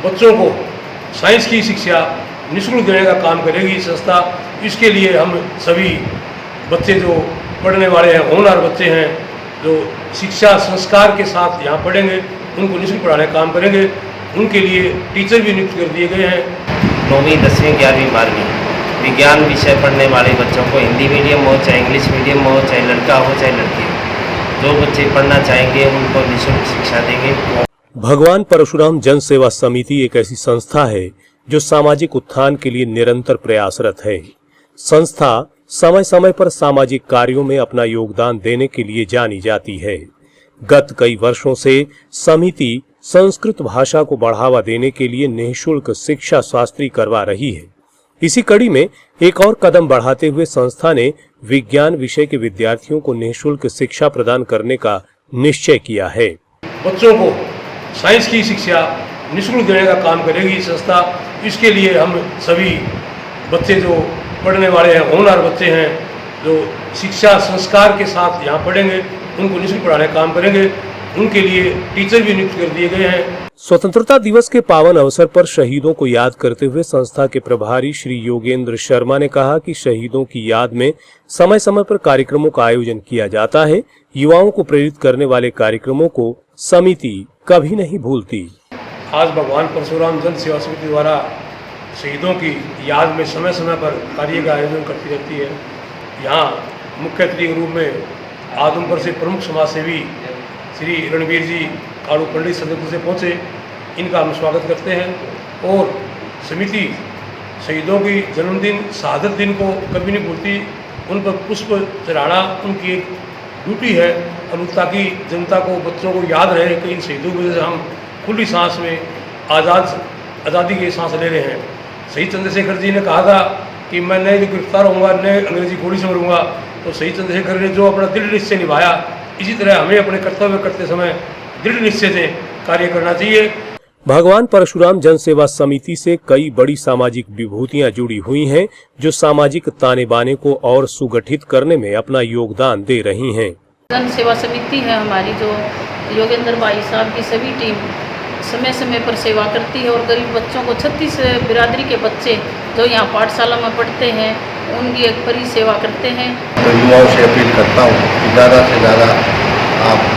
बच्चों को साइंस की शिक्षा निःशुल्क देने का काम करेगी संस्था। इसके लिए हम सभी बच्चे जो पढ़ने वाले हैं, होनहार बच्चे हैं, जो शिक्षा संस्कार के साथ यहाँ पढ़ेंगे, उनको निःशुल्क पढ़ाने का काम करेंगे। उनके लिए टीचर भी नियुक्त कर दिए गए हैं। 9वीं 10वीं 11वीं 12वीं विज्ञान विषय पढ़ने वाले बच्चों को हिंदी मीडियम हो चाहे इंग्लिश मीडियम हो, चाहे लड़का हो चाहे लड़की हो, जो बच्चे पढ़ना चाहेंगे उनको निःशुल्क शिक्षा देंगे। भगवान परशुराम जन सेवा समिति एक ऐसी संस्था है जो सामाजिक उत्थान के लिए निरंतर प्रयासरत है। संस्था समय समय पर सामाजिक कार्यों में अपना योगदान देने के लिए जानी जाती है। गत कई वर्षों से समिति संस्कृत भाषा को बढ़ावा देने के लिए निःशुल्क शिक्षा शास्त्री करवा रही है। इसी कड़ी में एक और कदम बढ़ाते हुए संस्था ने विज्ञान विषय के विद्यार्थियों को निःशुल्क शिक्षा प्रदान करने का निश्चय किया है। बच्चों को साइंस की शिक्षा निःशुल्क देने का काम करेगी संस्था। इसके लिए हम सभी बच्चे जो पढ़ने वाले हैं, होनहार बच्चे हैं, जो शिक्षा संस्कार के साथ यहाँ पढ़ेंगे, उनको निःशुल्क पढ़ाने का काम करेंगे। उनके लिए टीचर भी नियुक्त कर दिए गए हैं। स्वतंत्रता दिवस के पावन अवसर पर शहीदों को याद करते हुए संस्था के प्रभारी श्री योगेंद्र शर्मा ने कहा कि शहीदों की याद में समय समय पर कार्यक्रमों का आयोजन किया जाता है। युवाओं को प्रेरित करने वाले कार्यक्रमों को समिति कभी नहीं भूलती। आज भगवान परशुराम जन सेवा समिति द्वारा शहीदों की याद में समय समय पर कार्य का आयोजन करती रहती है। यहाँ मुख्य अतिथि के रूप में आदमपुर से प्रमुख समाज सेवी श्री रणवीर जी कालू पंडित सदरपुर से पहुँचे। इनका हम स्वागत करते हैं। और समिति शहीदों की जन्मदिन, शहादत दिन को कभी नहीं भूलती। उन पर पुष्प चढ़ाना उनकी एक ड्यूटी है, और ताकि जनता को, बच्चों को याद रहे कि इन शहीदों की वजह से हम खुली सांस में आज़ादी की सांस ले रहे हैं। शहीद चंद्रशेखर जी ने कहा था कि मैं नए गिरफ्तार होऊंगा, नए अंग्रेजी गोली से मरूंगा। तो शहीद चंद्रशेखर ने जो अपना दृढ़ निश्चय निभाया, इसी तरह हमें अपने कर्तव्य करते समय दृढ़ निश्चय से कार्य करना चाहिए। भगवान परशुराम जन सेवा समिति से कई बड़ी सामाजिक विभूतियां जुड़ी हुई हैं, जो सामाजिक ताने बाने को और सुगठित करने में अपना योगदान दे रही हैं। जन सेवा समिति है हमारी, जो योगेंद्र भाई साहब की सभी टीम समय समय पर सेवा करती है और गरीब बच्चों को 36 बिरादरी के बच्चे जो यहाँ पाठशाला में पढ़ते हैं, उनकी एक बड़ी सेवा करते हैं। तो युवाओं से अपील करता हूँ कि ज़्यादा से ज़्यादा आप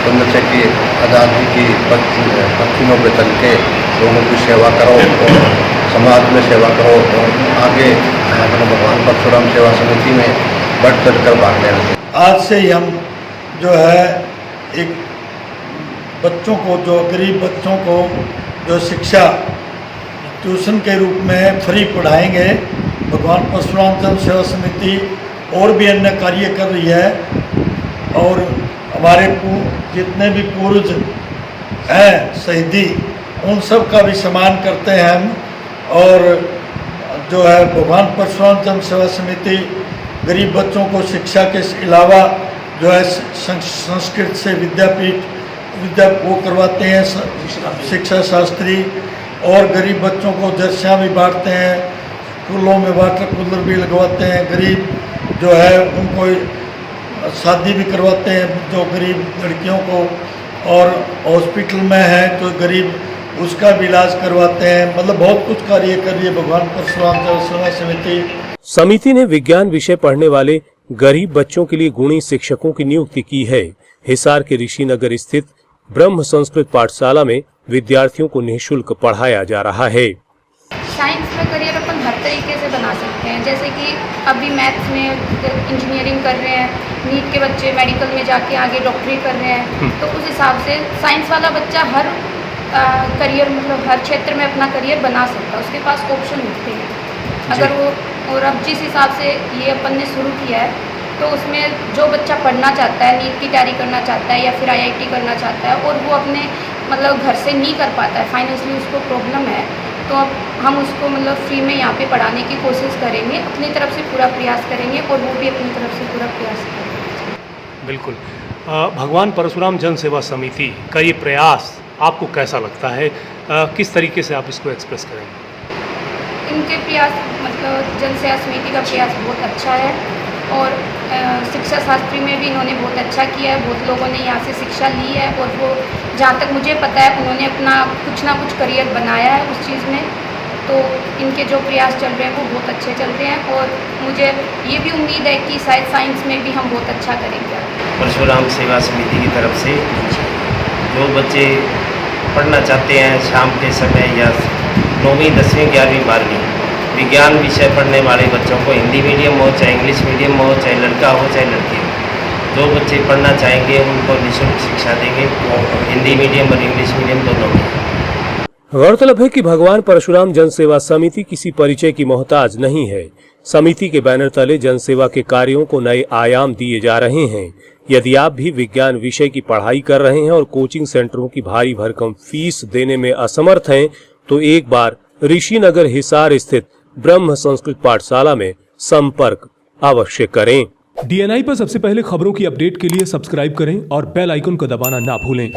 चंद्रशेखर की आज़ादी की पत्तियों पर चल के लोगों की सेवा करो और समाज में सेवा करो, और आगे अपने भगवान परशुराम सेवा समिति में बढ़ चढ़ कर भाग लेना। आज से ही हम जो है एक बच्चों को, जो गरीब बच्चों को जो शिक्षा ट्यूशन के रूप में फ्री पढ़ाएंगे। भगवान परशुराम जन सेवा समिति और भी अन्य कार्य कर रही है, और हमारे जितने भी पूर्वज हैं शहीदी, उन सब का भी सम्मान करते हैं हम। और जो है भगवान परशुराम जन सेवा समिति गरीब बच्चों को शिक्षा के अलावा जो है संस्कृत से विद्या वो करवाते हैं, शिक्षा शास्त्री, और गरीब बच्चों को दर्शियाँ भी बांटते हैं, स्कूलों में वाटर कूलर भी लगवाते हैं। गरीब जो है उनको शादी भी करवाते हैं, जो गरीब लड़कियों को, और हॉस्पिटल में है तो गरीब उसका भी इलाज करवाते हैं। मतलब बहुत कुछ कार्य कर रही है भगवान परशुराम जन सेवा समिति। समिति ने विज्ञान विषय पढ़ने वाले गरीब बच्चों के लिए गुणी शिक्षकों की नियुक्ति की है। हिसार के ऋषिनगर स्थित ब्रह्म संस्कृत पाठशाला में विद्यार्थियों को निःशुल्क पढ़ाया जा रहा है। साइंस में करियर अपन हर तरीके से बना सकते हैं, जैसे कि अभी मैथ्स में इंजीनियरिंग कर रहे हैं, नीट के बच्चे मेडिकल में जाके आगे डॉक्टरी कर रहे हैं। तो उस हिसाब से साइंस वाला बच्चा हर करियर, मतलब हर क्षेत्र में अपना करियर बना सकता है, उसके पास ऑप्शन होते हैं अगर वो। और अब जिस हिसाब से ये अपन ने शुरू किया है, तो उसमें जो बच्चा पढ़ना चाहता है, नीट की तैयारी करना चाहता है या फिर IIT करना चाहता है, और वो अपने मतलब घर से नहीं कर पाता है, फाइनेंशियली उसको प्रॉब्लम है, तो अब हम उसको मतलब फ्री में यहाँ पे पढ़ाने की कोशिश करेंगे, अपनी तरफ से पूरा प्रयास करेंगे, और वो भी अपनी तरफ से पूरा प्रयास करेंगे। बिल्कुल। भगवान परशुराम जन सेवा समिति का ये प्रयास आपको कैसा लगता है? किस तरीके से आप इसको एक्सप्रेस करेंगे? इनके प्रयास, मतलब जन सेवा समिति का प्रयास बहुत अच्छा है, और शिक्षा शास्त्री में भी इन्होंने बहुत अच्छा किया है। बहुत लोगों ने यहाँ से शिक्षा ली है, और वो जहाँ तक मुझे पता है उन्होंने अपना कुछ ना कुछ करियर बनाया है उस चीज़ में। तो इनके जो प्रयास चल रहे हैं वो बहुत अच्छे चल रहे हैं और मुझे ये भी उम्मीद है कि शायद साइंस में भी हम बहुत अच्छा करेंगे। परशुराम सेवा समिति की तरफ से जो बच्चे पढ़ना चाहते हैं शाम के समय या 9वीं 10वीं 11वीं 12वीं विज्ञान विषय पढ़ने वाले बच्चों को हिंदी मीडियम हो चाहे इंग्लिश मीडियम हो चाहे लड़का हो चाहे लड़की हो, जो बच्चे पढ़ना चाहेंगे उनको निःशुल्क शिक्षा देंगे, हिंदी मीडियम और इंग्लिश मीडियम दोनों में। गौरतलब है कि भगवान परशुराम जन सेवा समिति किसी परिचय की मोहताज नहीं है। समिति के बैनर तले जनसेवा के कार्यों को नए आयाम दिए जा रहे हैं। यदि आप भी विज्ञान विषय की पढ़ाई कर रहे हैं और कोचिंग सेंटरों की भारी भरकम फीस देने में असमर्थ हैं, तो एक बार ऋषिनगर हिसार स्थित ब्रह्म संस्कृत पाठशाला में संपर्क अवश्य करें। DNI पर सबसे पहले खबरों की अपडेट के लिए सब्सक्राइब करें और बेल आइकन को दबाना ना भूलें।